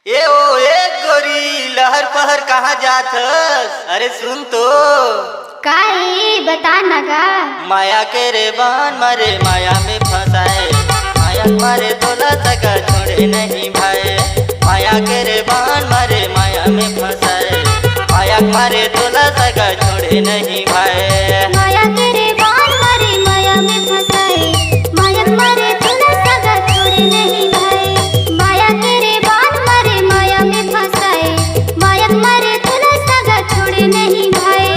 गोरी लहर पहर कहाँ जात हस? अरे सुन तो काई बता नगा। माया के रे बान मारे माया में फंसाए, माया मारे तोला सगा छोड़े नहीं भाई। माया के रे बान मारे माया में फंसाए, माया मारे तोला सगा छोड़े नहीं भाई। माया के रे बान मारे माया में फंसाए, माया मारे तोला सगा छोड़े नहीं भाई। माया के रे बान मारे माया में फंसाए, माया मारे तोला सगा छोड़े नहीं भाई।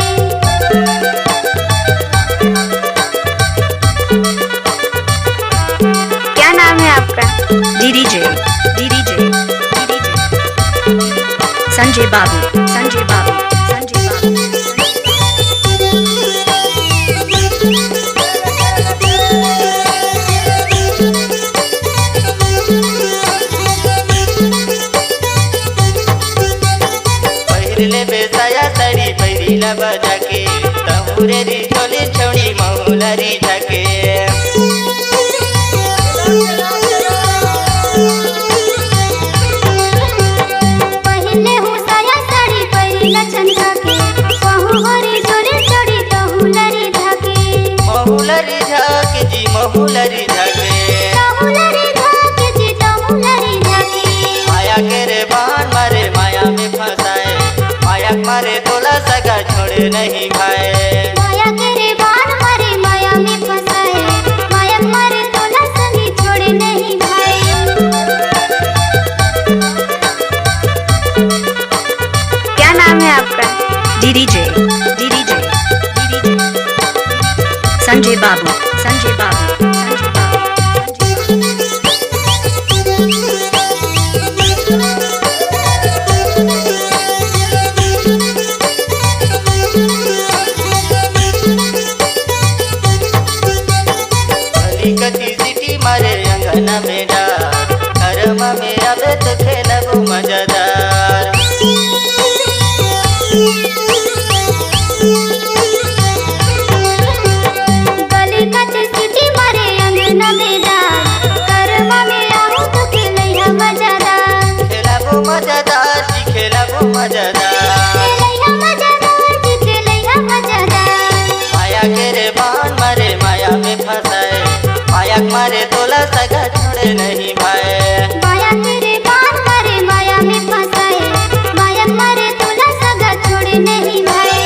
क्या नाम है आपका? डीडीजे संजय बाबू, संजय बाबू, संजय बाबू। पहिरले बेसाया साड़ी पहिरीला बजा के, तहुरे री छोली छोड़ी महुला री झके। पहले हूँ साया साड़ी पहिरीला चंदा के, कहूँ हरी जोरे जोड़ी तहुला री धाके। महुला री झके जी महुला री झके। तहुला री धाके जी तहुला री धाके। माया के रे बान मारे माया में फंसाए, माया मारे तोला सगा छोड़े नहीं भाई। माया के रे बान मारे माया में फंसाए, माया मारे तोला संगी छोड़े नहीं भाई। क्या नाम है आपका? डीडीजे संजय बाबू, संजय बाबू, संजय बाबू। कति सिटी मारे अंगना में डार, घरमा में आवे तो खेलबो मजेदार। गली कते सिटी मारे अंगना में डार, घरमा में आऊं तो खेलैया मजेदार। खेलबो मजेदार जी खेलबो मजेदार। खेलैया मजेदार जी खेलैया मजेदार। माया के रे बान मारे माया में फंसाए, माया मारे तोला सगा छोड़े नहीं भाई। माया के रे बान मारे माया में फंसाए, माया मारे तोला सगा छोड़े नहीं भाई।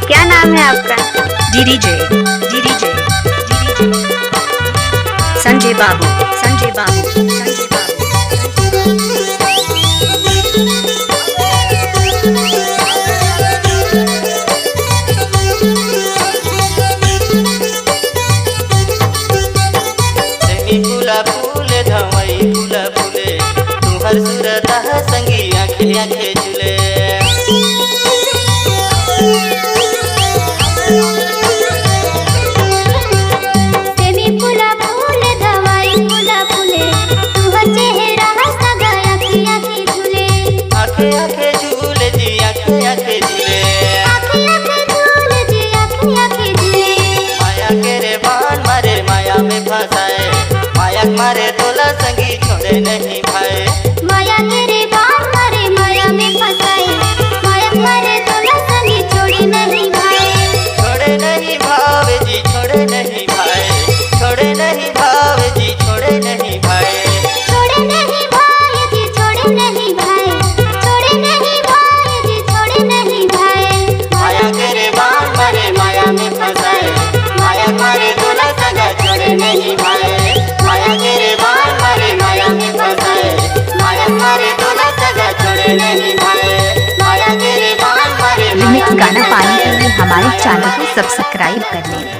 क्या नाम है आपका? डीडीजे संजय बाबू, संजय बाबू, संजय बाबू। फूला फूले धमई फूला फूले, तुहर सूरत संगी आंखे आंखे झूले। सेमी फूला फूले धवाई फूला फूले, तुहर चेहरा सगा आँखी आँखी झूले। आंखे आंखे झूले जी आंखे आंखे झूले। आँखी आँखी झूले जी आँखी आँखी झूले। माया के रे बान मारे माया में फंसाए, माया मारे तोला संगी छोड़े नहीं भाई। माया के रे बान मारे माया में फंसाए, माया मारे तोला संगी छोड़े नहीं भाई। छोड़े नहीं भावे जी छोड़े नहीं भाई। छोड़े नहीं भावे जी छोड़े नहीं भाई। छोड़े नहीं भाई जी छोड़े नहीं भाई। छोड़े नहीं भाई जी छोड़े नहीं भाई। माया के रे बान मारे माया में फंसाए, माया मारे तोला सगा छोड़े नहीं भाई। माया के रे बान मारे माया में फंसाए, माया मारे तोला सगा छोड़े नहीं भाई। माया के रे बान मारे रिमिक्स गाना पाने के लिए हमारे चैनल को सब्सक्राइब कर लें।